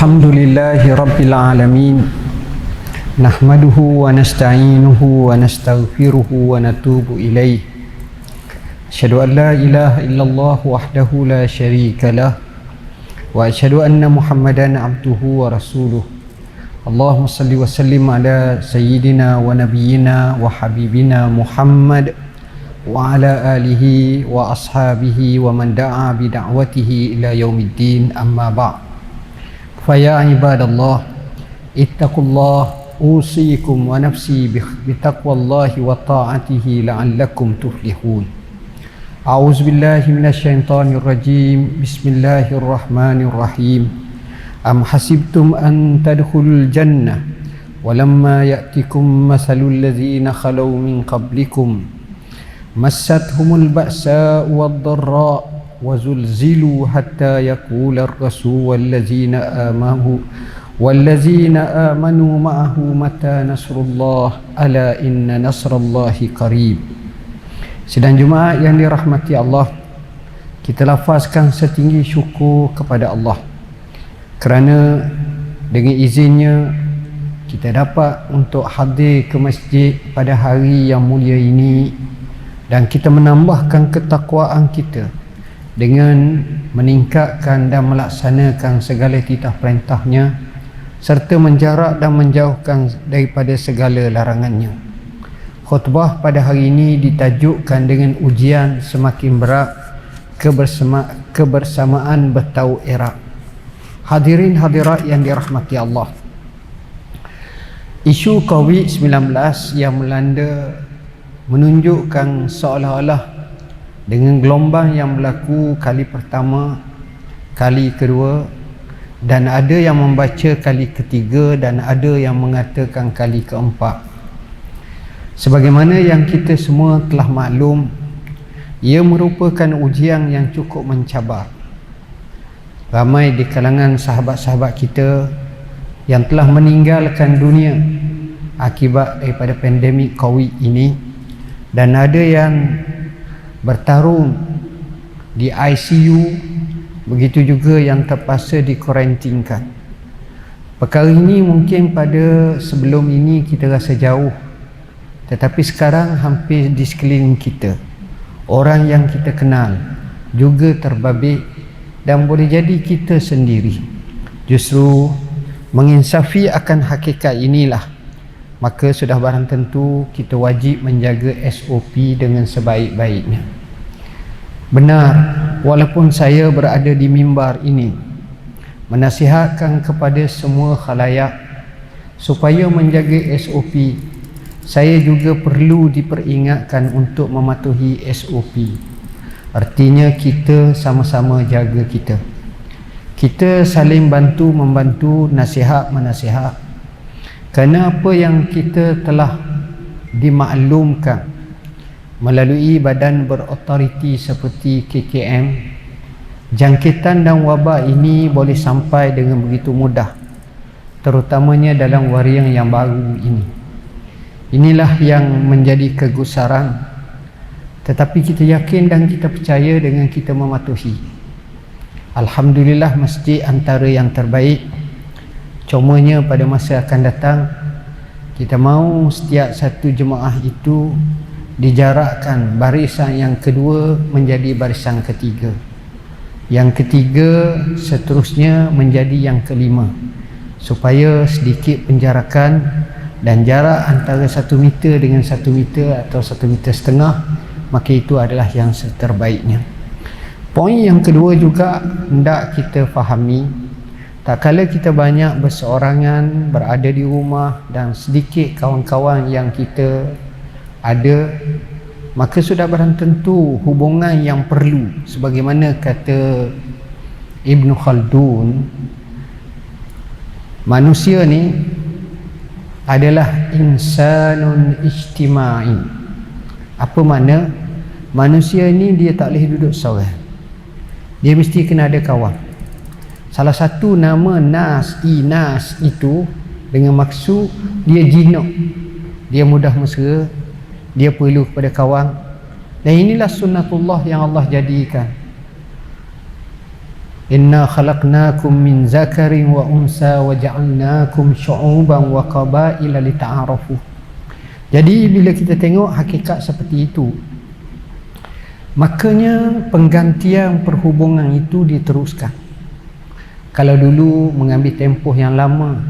Alhamdulillahi Rabbil Alamin. Nahmaduhu wa nasta'inuhu wa nastaghfiruhu wa natubu ilaih. Asyhadu an la ilaha illallah wahdahu la syarika lah. Wa asyhadu anna Muhammadan abduhu wa rasuluh. Allahumma salli wa sallim ala sayyidina wa nabiyyina wa habibina Muhammad wa ala alihi wa ashabihi wa man da'a bi da'watihi ila yaumiddin, amma ba'. Faya ibadallah, ittaqullah, usikum wa nafsi bitaqwallahi wa ta'atihi la'allakum tuflihun. A'udzu billahi minasyaitonir rajim. Bismillahirrahmanirrahim. Am hasibtum an tadkhulul jannah walamma ya'tikum mathalul ladzina khalau min qablikum massathumul ba'sa'u wad-dharra' وزلزلوا حتى يقول الرسول والذين آمنوا معه متى نصر الله ألا إن نصر الله قريب. Sidang Jumaat yang dirahmati Allah, kita lafazkan setinggi syukur kepada Allah kerana dengan izinnya kita dapat untuk hadir ke masjid pada hari yang mulia ini, dan kita menambahkan ketakwaan kita dengan meningkatkan dan melaksanakan segala titah perintahnya serta menjarak dan menjauhkan daripada segala larangannya. Khutbah pada hari ini ditajukkan dengan ujian semakin berat, kebersamaan bertau erat. Hadirin hadirat yang dirahmati Allah, isu COVID-19 yang melanda menunjukkan seolah-olah dengan gelombang yang berlaku kali pertama, kali kedua, dan ada yang membaca kali ketiga, dan ada yang mengatakan kali keempat. Sebagaimana yang kita semua telah maklum, ia merupakan ujian yang cukup mencabar. Ramai di kalangan sahabat-sahabat kita yang telah meninggalkan dunia akibat daripada pandemik COVID ini, dan ada yang bertarung di ICU, begitu juga yang terpaksa dikuarantinkan. Perkara ini mungkin pada sebelum ini kita rasa jauh, tetapi sekarang hampir di sekeliling kita. Orang yang kita kenal juga terbabit, dan boleh jadi kita sendiri. Justru menginsafi akan hakikat inilah, maka sudah barang tentu kita wajib menjaga SOP dengan sebaik-baiknya. Benar, walaupun saya berada di mimbar ini menasihatkan kepada semua khalayak supaya menjaga SOP, saya juga perlu diperingatkan untuk mematuhi SOP. Artinya kita sama-sama jaga kita. Kita saling bantu-membantu, nasihat-menasihat. Kerana apa yang kita telah dimaklumkan melalui badan berotoriti seperti KKM, jangkitan dan wabak ini boleh sampai dengan begitu mudah, terutamanya dalam varian yang baru ini. Inilah yang menjadi kegusaran, tetapi kita yakin dan kita percaya dengan kita mematuhi. Alhamdulillah, masjid antara yang terbaik. Cumanya pada masa akan datang, kita mahu setiap satu jemaah itu dijarakkan barisan yang kedua menjadi barisan ketiga, yang ketiga seterusnya menjadi yang kelima, supaya sedikit penjarakan dan jarak antara 1 meter dengan 1 meter atau 1,5 meter, maka itu adalah yang terbaiknya. Poin yang kedua juga hendak kita fahami, tak kala kita banyak berseorangan berada di rumah dan sedikit kawan-kawan yang kita ada, maka sudah barang tentu hubungan yang perlu, sebagaimana kata Ibn Khaldun, manusia ni adalah insanun ijtimai. Apa makna? Manusia ni dia tak boleh duduk seorang, dia mesti kena ada kawan. Salah satu nama inas itu dengan maksud dia jinak, dia mudah mesra, dia perlu kepada kawan. Dan inilah sunnatullah yang Allah jadikan. Inna khalaqnakum min zakarin wa unsa wa ja'alnakum syu'uban wa qabaila lita'arafu. Jadi bila kita tengok hakikat seperti itu, makanya penggantian perhubungan itu diteruskan. Kalau dulu mengambil tempoh yang lama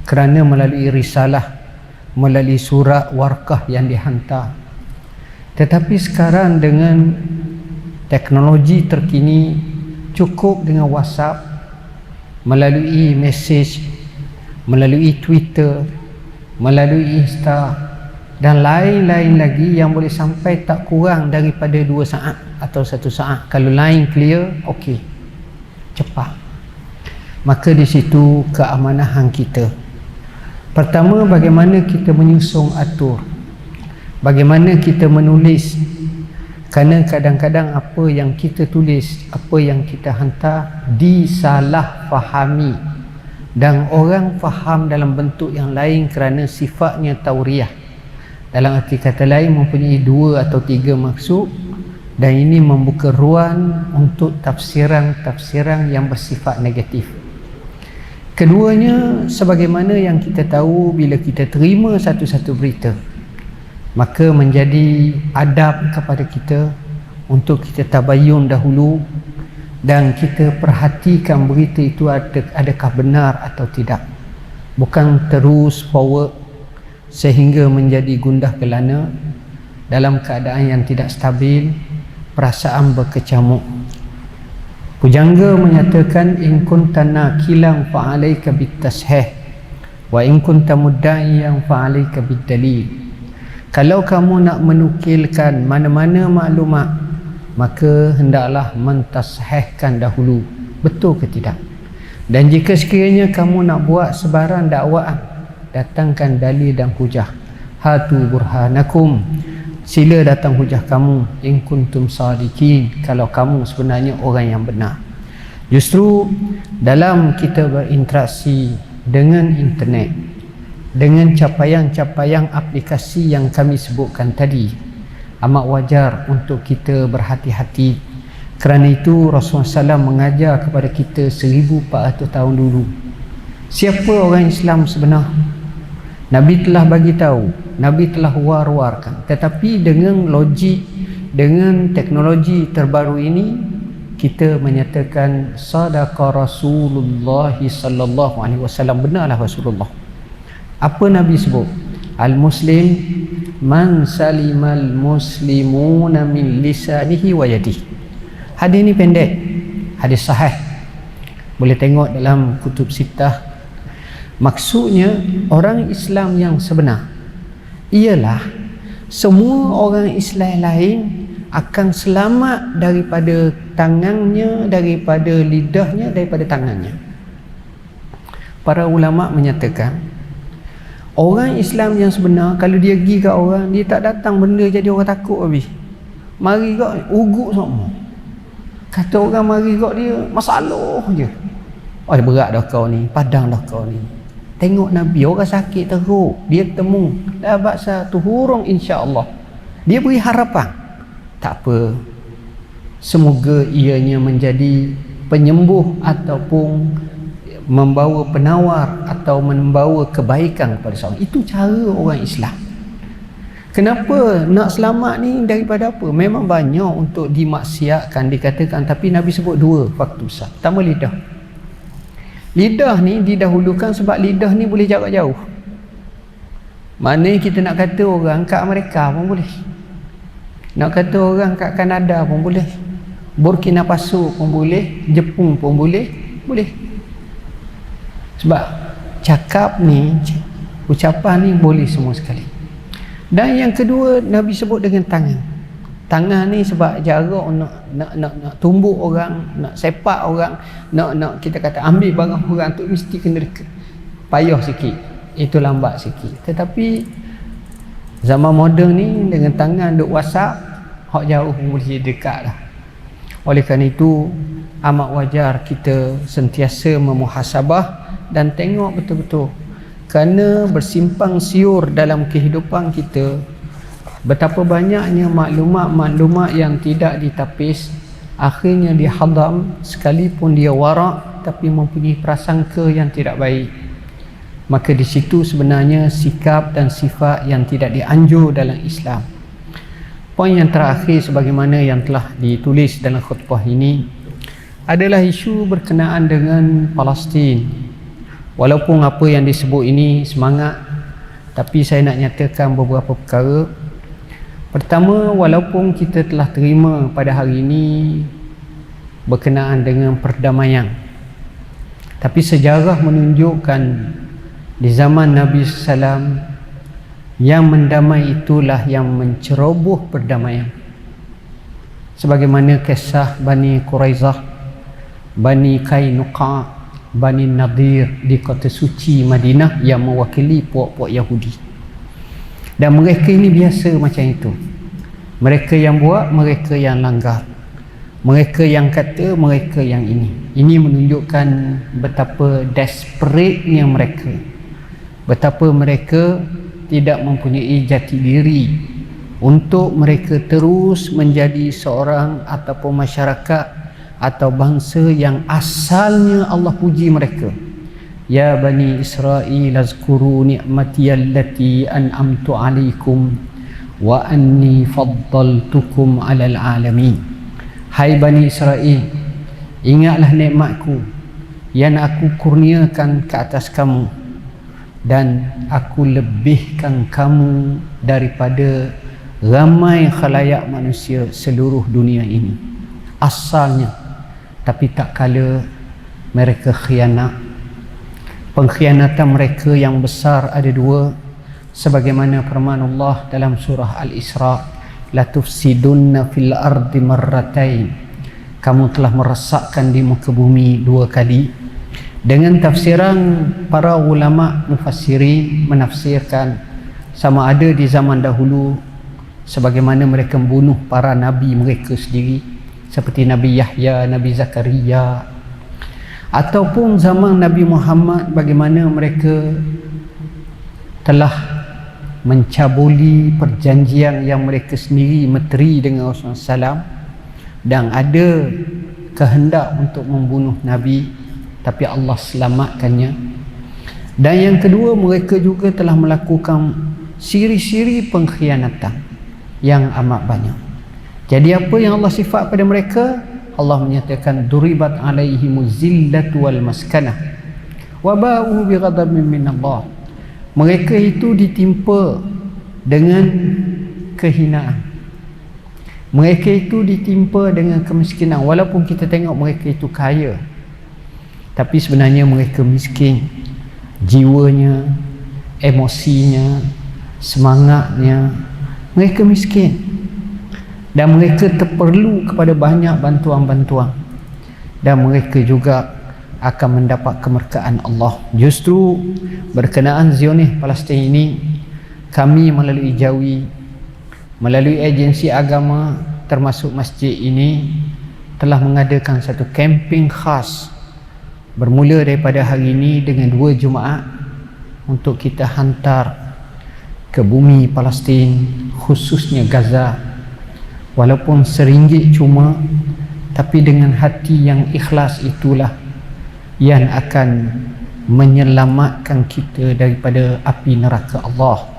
kerana melalui risalah, melalui surat warkah yang dihantar. Tetapi sekarang dengan teknologi terkini, cukup dengan WhatsApp, melalui mesej, melalui Twitter, melalui Insta dan lain-lain lagi yang boleh sampai tak kurang daripada 2 saat atau 1 saat. Kalau line clear, okey, cepat. Maka di situ keamanahan kita. Pertama, bagaimana kita menyusun atur, bagaimana kita menulis. Kerana kadang-kadang apa yang kita tulis, apa yang kita hantar disalah fahami dan orang faham dalam bentuk yang lain kerana sifatnya tauriah. Dalam arti kata lain mempunyai 2 atau 3 maksud, dan ini membuka ruang untuk tafsiran-tafsiran yang bersifat negatif. Keduanya, sebagaimana yang kita tahu, bila kita terima satu-satu berita, maka menjadi adab kepada kita untuk kita tabayun dahulu dan kita perhatikan berita itu adakah benar atau tidak. Bukan terus forward sehingga menjadi gundah gelana dalam keadaan yang tidak stabil, perasaan berkecamuk. Pujangga menyatakan, in kunta nakilan fa'alaika bitashih wa in kunta mudda'iyan fa'alaika biddalil. Kalau kamu nak menukilkan mana-mana maklumat, maka hendaklah mentasahihkan dahulu, betul ke tidak. Dan jika sekiranya kamu nak buat sebarang dakwaan, datangkan dalil dan hujah. Hatu burhanakum, sila datang hujah kamu, in kuntum sadiqin, kalau kamu sebenarnya orang yang benar. Justru dalam kita berinteraksi dengan internet, dengan capaian-capaian aplikasi yang kami sebutkan tadi, amat wajar untuk kita berhati-hati. Kerana itu Rasulullah SAW mengajar kepada kita 1400 tahun dulu siapa orang Islam sebenar. Nabi telah bagi tahu, Nabi telah war-warkan. Tetapi dengan logik, dengan teknologi terbaru ini, kita menyatakan sadaqa Rasulullah sallallahu alaihi wasallam, benarlah Rasulullah. Apa Nabi sebut? Al-Muslim man salimal muslimuna min lisanihi wa yadihi. Hadis ni pendek, hadis sahih, boleh tengok dalam kutub sittah. Maksudnya orang Islam yang sebenar ialah semua orang Islam lain akan selamat daripada tangannya, daripada lidahnya, daripada tangannya. Para ulama menyatakan orang Islam yang sebenar, kalau dia pergi kat orang, dia tak datang benda jadi orang takut habis. Mari kat ugut semua. Kata orang mari kat dia, masalah je. Oh, berat dah kau ni, padang dah kau ni. Tengok Nabi, orang sakit teruk, dia temu, dah baksa tuhurung insya-Allah. Dia beri harapan. Tak apa. Semoga ianya menjadi penyembuh ataupun membawa penawar atau membawa kebaikan kepada seorang. Itu cara orang Islam. Kenapa nak selamat ni daripada apa? Memang banyak untuk dimaksiatkan, dikatakan, tapi Nabi sebut 2 faktor besar. Pertama, lidah. Lidah ni didahulukan sebab lidah ni boleh jarak jauh. Mana kita nak kata orang kat Amerika pun boleh, nak kata orang kat Kanada pun boleh, Burkina Faso pun boleh, Jepun pun boleh. Sebab cakap ni, ucapan ni boleh semua sekali. Dan yang kedua, Nabi sebut dengan tangan. Tangan ni sebab jarak nak tumbuk orang, nak sepak orang, nak kita kata ambil barang orang tu mesti kena dekat. Payah sikit, itu lambat sikit. Tetapi zaman moden ni dengan tangan duk WhatsApp, hak jauh pun boleh dekat lah. Oleh kerana itu amat wajar kita sentiasa memuhasabah dan tengok betul-betul, kerana bersimpang siur dalam kehidupan kita, betapa banyaknya maklumat-maklumat yang tidak ditapis akhirnya dia hadam, sekalipun dia warak tapi mempunyai prasangka yang tidak baik. Maka di situ sebenarnya sikap dan sifat yang tidak dianjur dalam Islam. Poin yang terakhir sebagaimana yang telah ditulis dalam khutbah ini adalah isu berkenaan dengan Palestin. Walaupun apa yang disebut ini semangat, tapi saya nak nyatakan beberapa perkara. Pertama, walaupun kita telah terima pada hari ini berkenaan dengan perdamaian, tapi sejarah menunjukkan di zaman Nabi SAW yang mendamai itulah yang menceroboh perdamaian. Sebagaimana kisah Bani Quraizah, Bani Qainuqa, Bani Nadir di kota suci Madinah yang mewakili puak-puak Yahudi. Dan mereka ini biasa macam itu. Mereka yang buat, mereka yang langgar. Mereka yang kata, mereka yang ini. Ini menunjukkan betapa desperate-nya mereka. Betapa mereka tidak mempunyai jati diri untuk mereka terus menjadi seorang ataupun masyarakat atau bangsa yang asalnya Allah puji mereka. Ya Bani Israel azkuru ni'mati allati an'amtu alaikum wa anni faddaltukum alal alamin. Hai Bani Israel, ingatlah nikmatku yang aku kurniakan ke atas kamu, dan aku lebihkan kamu daripada ramai khalayak manusia seluruh dunia ini asalnya. Tapi tak kala mereka khianat. Pengkhianatan mereka yang besar ada dua, sebagaimana firman Allah dalam surah Al-Isra, la tufsidunna fil ardi marratain, kamu telah merosakkan di muka bumi dua kali. Dengan tafsiran para ulama mufassirin menafsirkan sama ada di zaman dahulu sebagaimana mereka membunuh para nabi mereka sendiri seperti Nabi Yahya, Nabi Zakaria, ataupun zaman Nabi Muhammad bagaimana mereka telah mencabuli perjanjian yang mereka sendiri meteri dengan Rasulullah SAW dan ada kehendak untuk membunuh Nabi, tapi Allah selamatkannya. Dan yang kedua, mereka juga telah melakukan siri-siri pengkhianatan yang amat banyak. Jadi apa yang Allah sifat pada mereka? Allah menyatakan duribat alaihimuz zillatu wal maskanah wa ba'u bighadabin min Allah. Mereka itu ditimpa dengan kehinaan. Mereka itu ditimpa dengan kemiskinan. Walaupun kita tengok mereka itu kaya, tapi sebenarnya mereka miskin. Jiwanya, emosinya, semangatnya, mereka miskin. Dan mereka terperlu kepada banyak bantuan-bantuan. Dan mereka juga akan mendapat kemerkaan Allah. Justru berkenaan Zionis Palestin ini, kami melalui Jawi, melalui agensi agama termasuk masjid ini telah mengadakan satu kempen khas bermula daripada hari ini dengan 2 Jumaat untuk kita hantar ke bumi Palestin, khususnya Gaza. Walaupun RM1 cuma, tapi dengan hati yang ikhlas itulah yang akan menyelamatkan kita daripada api neraka Allah.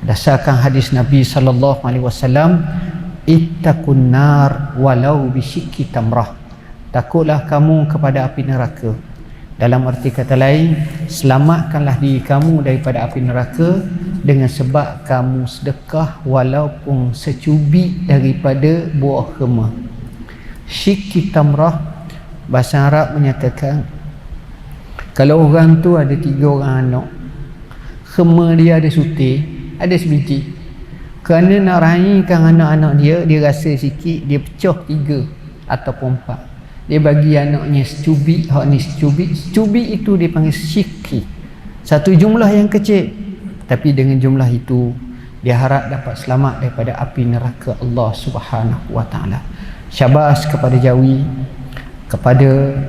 Berdasarkan hadis Nabi SAW, ittaqun nar walau bisyikki tamrah, takutlah kamu kepada api neraka. Dalam arti kata lain, selamatkanlah diri kamu daripada api neraka dengan sebab kamu sedekah walaupun secubit daripada buah kurma. Syikki tamrah, bahasa Arab menyatakan kalau orang tu ada 3 orang anak, kurma dia ada sutir, ada sebiji. Kerana nak raikan anak-anak dia, dia rasa sikit, dia pecah 3 ataupun 4. Dia bagi anaknya secubit, hak ni secubit. Secubit itu dia panggil syikki. Satu jumlah yang kecil, tapi dengan jumlah itu dia harap dapat selamat daripada api neraka Allah Subhanahu wa taala. Syabas kepada Jawi, kepada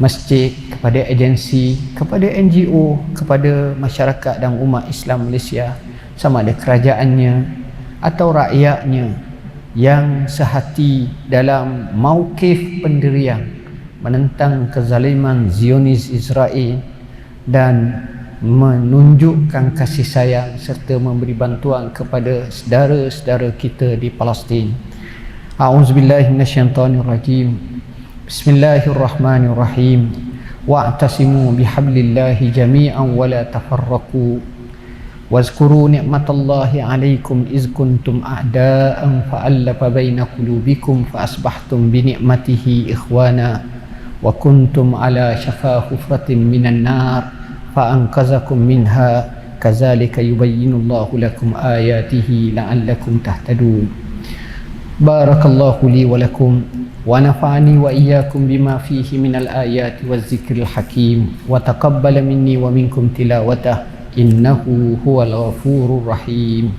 masjid, kepada agensi, kepada NGO, kepada masyarakat dan umat Islam Malaysia, sama ada kerajaannya atau rakyatnya yang sehati dalam mauqif pendirian menentang kezaliman Zionis Israel dan menunjukkan kasih sayang serta memberi bantuan kepada saudara-saudara kita di Palestin. A'udzubillahi minasyaitonirrajim. Bismillahirrahmanirrahim. Wa'tasimu bihablillahi jami'an wa la tafarraqu. Wazkuru ni'matallahi 'alaikum iz kuntum a'da'an fa'alafa baina qulubikum fa asbahtum bi ni'matihi ikhwana wa kuntum 'ala shafa hufratin minan nar fa'anqazakum minha kadzalika yubayyinullahu lakum ayatihi la'allakum tahtadun. Barakallahu li wa lakum wa nafa'ani wa iyyakum bima fihi minal ayati wadzikril hakim wa taqabbala minni wa minkum tilawatah innahu huwal ghafurur rahim.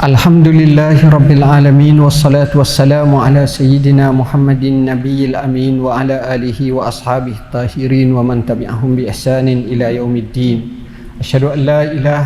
Alhamdulillahi Rabbil Alamin. Wassalatu wassalamu ala Sayyidina Muhammadin Nabiyil Amin wa ala alihi wa ashabihi tahirin wa man tabi'ahum bi ihsanin ila yaumiddin. Asyhadu an la ilaha